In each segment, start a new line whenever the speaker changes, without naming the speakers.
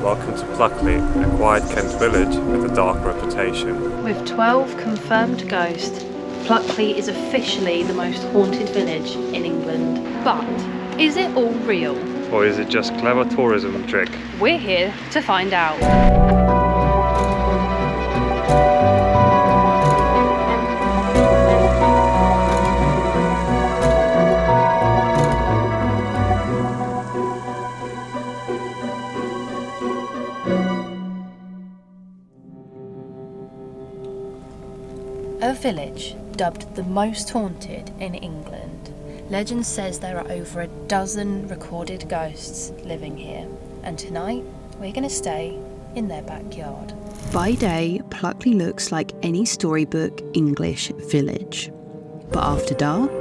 Welcome to Pluckley, a quiet Kent village with a dark reputation.
With 12 confirmed ghosts, Pluckley is officially the most haunted village in England. But is it all real?
Or is it just clever tourism trick?
We're here to find out. A village dubbed the most haunted in England. Legend says there are over a dozen recorded ghosts living here, and tonight we're going to stay in their backyard.
By day, Pluckley looks like any storybook English village. But after dark,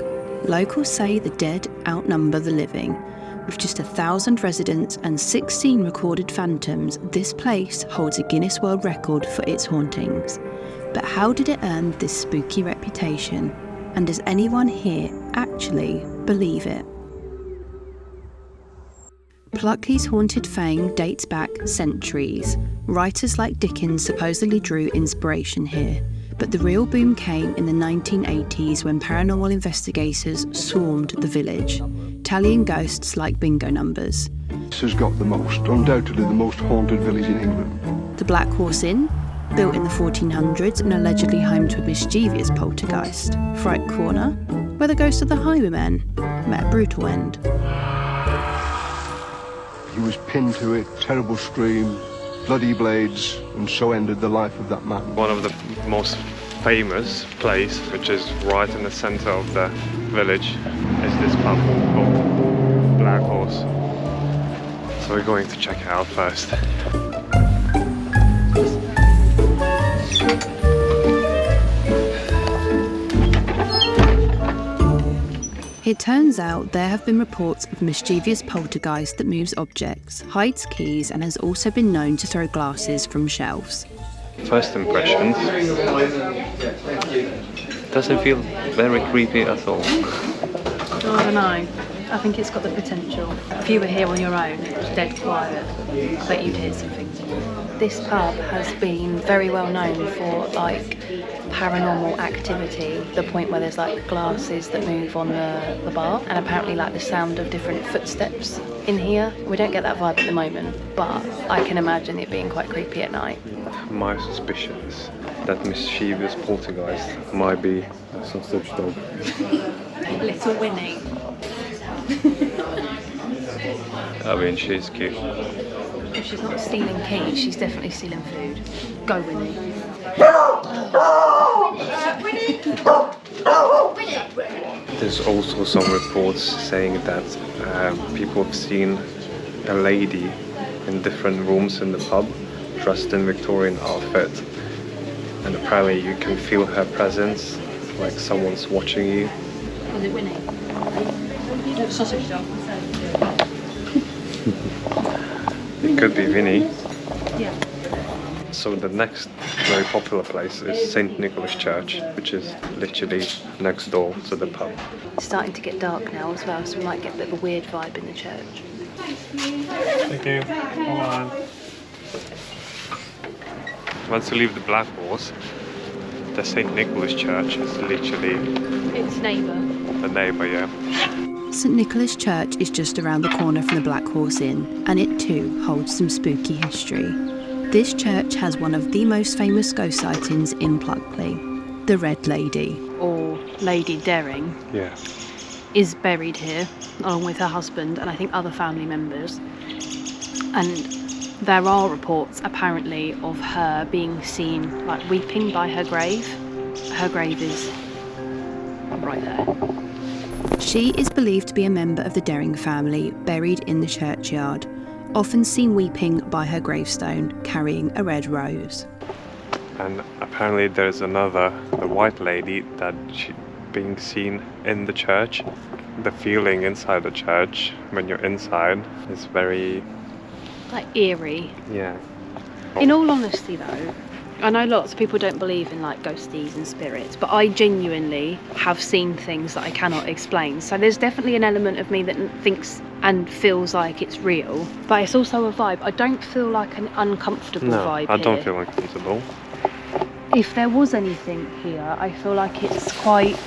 locals say the dead outnumber the living. With just 1,000 residents and 16 recorded phantoms, this place holds a Guinness World Record for its hauntings. But how did it earn this spooky reputation? And does anyone here actually believe it? Pluckley's haunted fame dates back centuries. Writers like Dickens supposedly drew inspiration here. But the real boom came in the 1980s when paranormal investigators swarmed the village, tallying ghosts like bingo numbers.
This has got undoubtedly the most haunted village in England.
The Black Horse Inn, built in the 1400s and allegedly home to a mischievous poltergeist. Fright Corner, where the ghost of the highwayman met a brutal end.
He was pinned to it, terrible scream, bloody blades, and so ended the life of that man.
One of the most famous place, which is right in the centre of the village, is this pub called Black Horse. So we're going to check it out first.
It turns out there have been reports of mischievous poltergeist that moves objects, hides keys, and has also been known to throw glasses from shelves.
First impressions, doesn't feel very creepy at all.
I don't know. I think it's got the potential. If you were here on your own, it was dead quiet, I bet you'd hear some things. This pub has been very well known for like paranormal activity, the point where there's like glasses that move on the bar, and apparently like the sound of different footsteps in here. We don't get that vibe at the moment, but I can imagine it being quite creepy at night.
My suspicion is that mischievous poltergeist might be a sausage dog.
Little Winnie.
I mean, she's cute.
If she's not stealing keys, she's definitely stealing food. Go, Winnie.
There's also some reports saying that people have seen a lady in different rooms in the pub dressed in Victorian outfit, and apparently you can feel her presence, like someone's watching you.
Was it Winnie? Sausage dog.
It could be Vinny.
Yeah.
So the next very popular place is St Nicolas Church, which is literally next door to the pub.
It's starting to get dark now as well, so we might get a bit of a weird vibe in the church.
Thank you. Hold on. Once you leave the Black Horse, the St Nicolas Church is literally
Its neighbour.
the neighbour, yeah.
St Nicolas Church is just around the corner from the Black Horse Inn, and it too holds some spooky history. This church has one of the most famous ghost sightings in Pluckley, the Red Lady.
Or Lady Daring.
Yeah.
Is buried here, along with her husband and I think other family members. And there are reports, apparently, of her being seen, like, weeping by her grave. Her grave is right there.
She is believed to be a member of the Daring family, buried in the churchyard, often seen weeping by her gravestone, carrying a red rose.
And apparently there's another, the White Lady, that she being seen in the church. The feeling inside the church, when you're inside, is very...
Like eerie.
yeah.
In all honesty though, I know lots of people don't believe in like ghosties and spirits, but I genuinely have seen things that I cannot explain. So there's definitely an element of me that thinks and feels like it's real, but it's also a vibe. I don't feel like an uncomfortable vibe
I don't
here.
feel uncomfortable.
If there was anything here, I feel like it's quite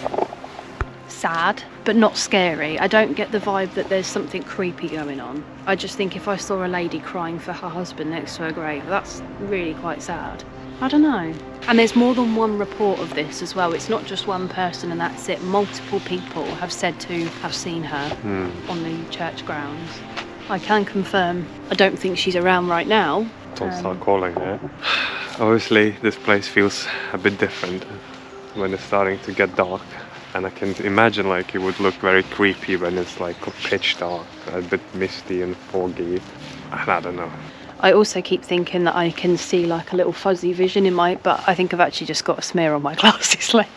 sad, but not scary. I don't get the vibe that there's something creepy going on. I just think if I saw a lady crying for her husband next to her grave, that's really quite sad. I don't know. And there's more than one report of this as well. It's not just one person and that's it. Multiple people have said to have seen her on the church grounds. I can confirm I don't think she's around right now.
Don't start calling her. Obviously, this place feels a bit different when it's starting to get dark. And I can imagine like it would look very creepy when it's like pitch dark, a bit misty and foggy. And I don't know.
I also keep thinking that I can see like a little fuzzy vision in my, but I think I've actually just got a smear on my glasses lens.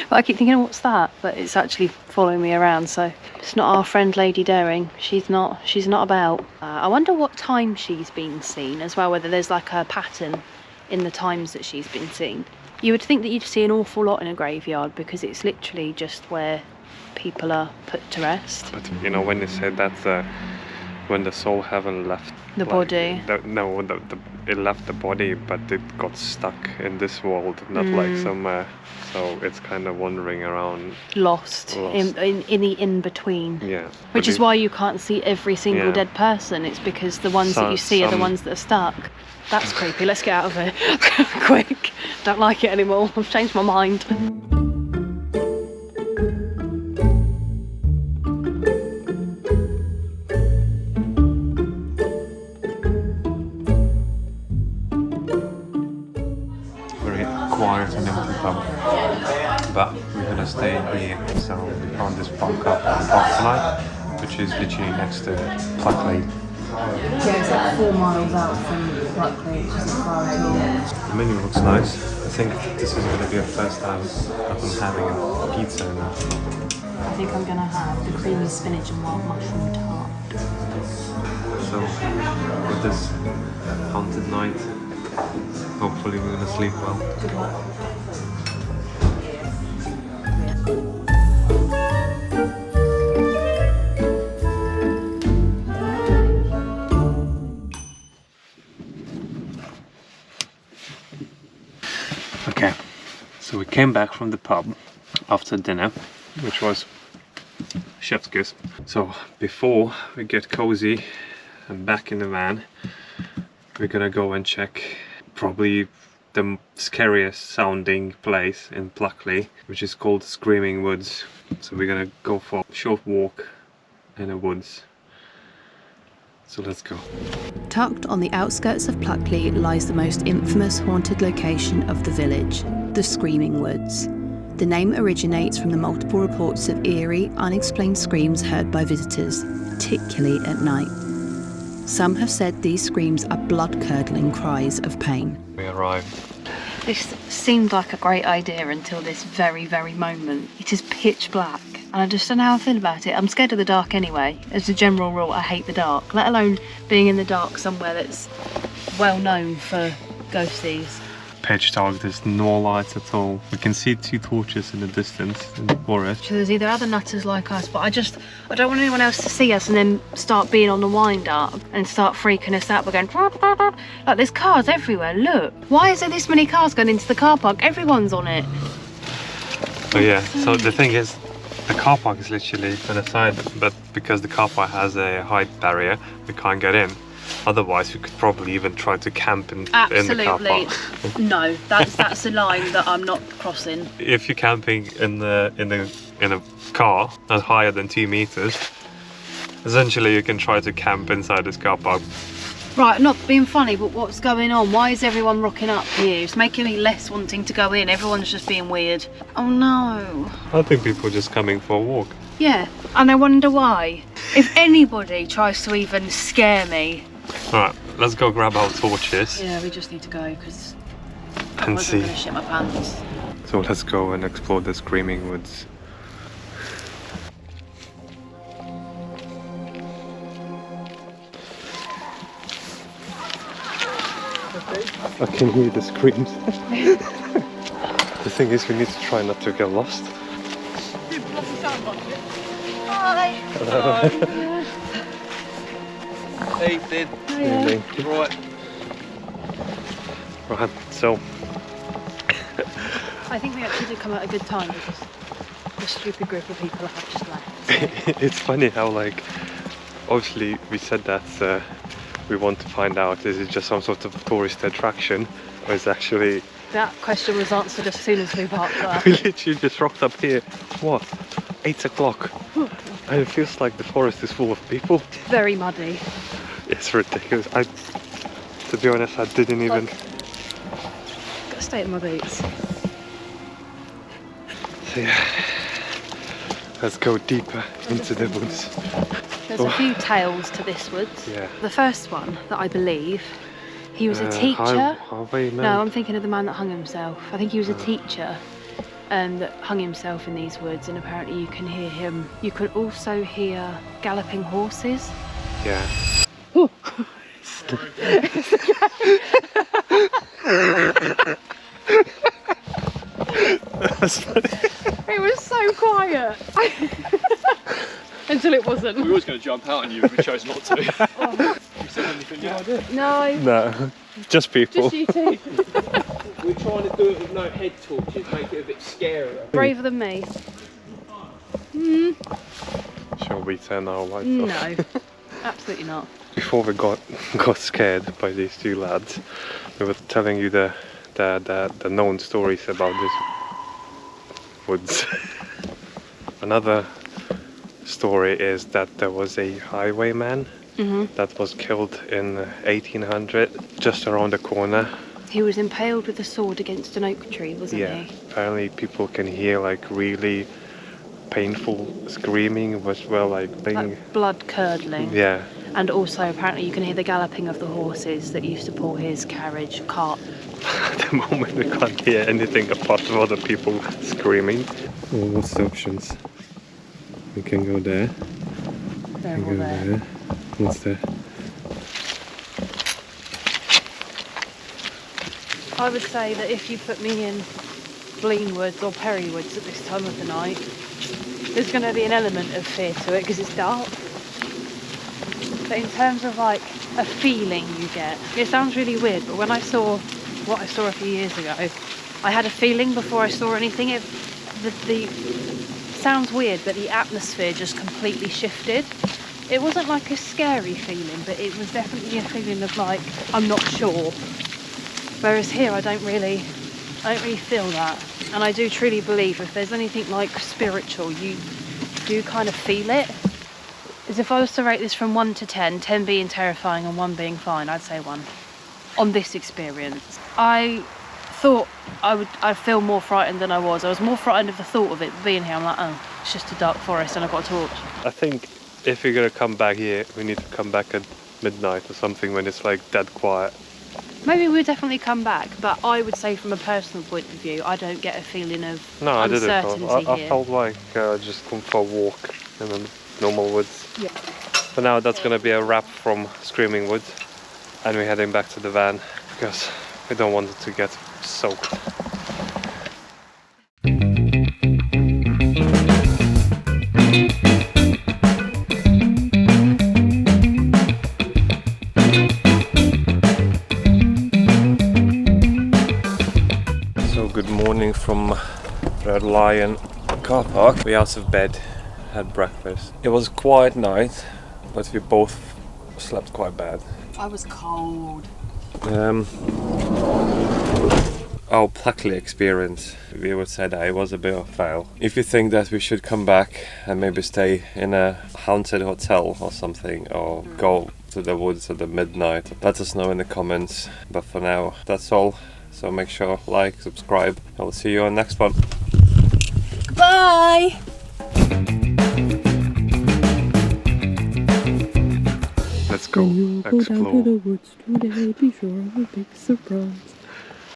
But I keep thinking, oh, what's that? But it's actually following me around, so it's not our friend Lady Daring. She's not about. I wonder what time she's been seen as well, whether there's like a pattern in the times that she's been seen. You would think that you'd see an awful lot in a graveyard because it's literally just where people are put to rest.
But you know, when they said that when the soul haven't left
The body.
It left the body, but it got stuck in this world, not like somewhere. So it's kind of wandering around.
Lost. In the in-between.
Yeah.
Which is why you can't see every single dead person. It's because the ones that you see are the ones that are stuck. That's creepy. Let's get out of here. Quick. Don't like it anymore. I've changed my mind.
Very quiet and empty pub. But we're gonna stay here. So we found this pub up on Park tonight, which is literally next to Pluckley.
Yeah, it's like 4 miles out from Pluckley, which isn't far at all.
The menu looks nice. I think this is going to be the first time that I'm having a pizza now.
I think I'm going to have the creamy spinach and wild mushroom tart.
So, with this haunted night, hopefully we're going to sleep well.
Good luck.
Okay, so we came back from the pub after dinner, which was chef's kiss. So before we get cozy and back in the van, we're gonna go and check probably the scariest sounding place in Pluckley, which is called Screaming Woods. So we're gonna go for a short walk in the woods. So let's go.
Tucked on the outskirts of Pluckley lies the most infamous haunted location of the village, the Screaming Woods. The name originates from the multiple reports of eerie, unexplained screams heard by visitors, particularly at night. Some have said these screams are blood-curdling cries of pain.
We arrived.
This seemed like a great idea until this very, very moment. It is pitch black. And I just don't know how I feel about it. I'm scared of the dark anyway. As a general rule, I hate the dark, let alone being in the dark somewhere that's well known for ghosties.
Pitch dark, there's no lights at all. We can see 2 torches in the distance in the forest.
So there's either other nutters like us, but I don't want anyone else to see us and then start being on the wind up and start freaking us out. We're going, like there's cars everywhere, look. Why is there this many cars going into the car park? Everyone's on it.
Oh yeah, so the thing is, the car park is literally on the side, but because the car park has a height barrier, we can't get in. Otherwise, we could probably even try to camp in the car park.
No, that's a line that I'm not crossing.
If you're camping in a car that's higher than 2 meters, essentially you can try to camp inside this car park.
Right, not being funny, but what's going on? Why is everyone rocking up here? It's making me less wanting to go in. Everyone's just being weird. Oh no.
I think people are just coming for a walk.
Yeah, and I wonder why. If anybody tries to even scare me.
Alright, let's go grab our torches.
Yeah, we just need to go because
and
I'm
see.
going to shit my pants.
So let's go and explore the Screaming Woods. I can hear the screams. The thing is, we need to try not to get lost.
Hi.
Evening.
Evening.
Right.
Right, so
I think we actually did come at a good time because the stupid group of people have just left. So.
it's funny how, like, obviously we said that we want to find out, is it just some sort of tourist attraction, or is actually...
That question was answered as soon as we parked up.
We literally just rocked up here, what, 8 o'clock, and it feels like the forest is full of people.
Very muddy.
It's ridiculous. To be honest, I didn't even...
Gotta stay in my boots.
So yeah, let's go deeper into the woods.
There's a few tales to this woods.
Yeah.
The first one that I believe, he was a teacher.
Highway man?
No, I'm thinking of the man that hung himself. I think he was a teacher that hung himself in these woods, and apparently you can hear him. You can also hear galloping horses.
Yeah. That's funny.
It was so quiet. Until it wasn't.
We were always going to jump out on you, but we chose not to. You said anything you idea?
No.
No, just people.
Just you two.
We're trying to do it with no head torches, make it a bit scarier.
Braver than me.
Shall we turn our lights off?
No, absolutely not.
Before we got scared by these two lads, we were telling you the known stories about this woods. Another story is that there was a highwayman that was killed in 1800, just around the corner.
He was impaled with a sword against an oak tree, wasn't he?
Apparently people can hear like really painful screaming as well, like
blood curdling.
Yeah.
And also apparently you can hear the galloping of the horses that used to pull his cart.
At the moment we can't hear anything apart from other people screaming. Well, what's the options? We can go there.
They're all there.
What's there?
I would say that if you put me in Blean Woods or Perry Woods at this time of the night, there's going to be an element of fear to it because it's dark. But in terms of like a feeling you get, it sounds really weird, but when I saw what I saw a few years ago, I had a feeling before I saw anything. The sounds weird, but the atmosphere just completely shifted. It wasn't like a scary feeling, but it was definitely a feeling of like, I'm not sure. Whereas here I don't really feel that. And I do truly believe if there's anything like spiritual, you do kind of feel it. As if I was to rate this from 1 to 10, 10 being terrifying and 1 being fine, I'd say 1. On this experience. I thought I'd feel more frightened than I was. I was more frightened of the thought of it being here. I'm like, oh, it's just a dark forest and I've got a torch.
I think if you're gonna come back here, we need to come back at midnight or something when it's like dead quiet.
Maybe we'll definitely come back, but I would say from a personal point of view, I don't get a feeling of uncertainty here.
I felt like just going for a walk in the normal woods.
Yeah.
For now, that's gonna be a wrap from Screaming Woods, and we're heading back to the van because we don't want it to get soaked. Good morning from Red Lion car park. We out of bed, had breakfast. It was a quiet night, but we both slept quite bad.
I was cold.
Our Pluckley experience, we would say that it was a bit of a fail. If you think that we should come back and maybe stay in a haunted hotel or something, or go to the woods at the midnight, let us know in the comments. But for now, that's all. So make sure, like, subscribe. I will see you on the next one.
Bye!
Let's go explore.
Go down to the woods today, be sure of a big surprise.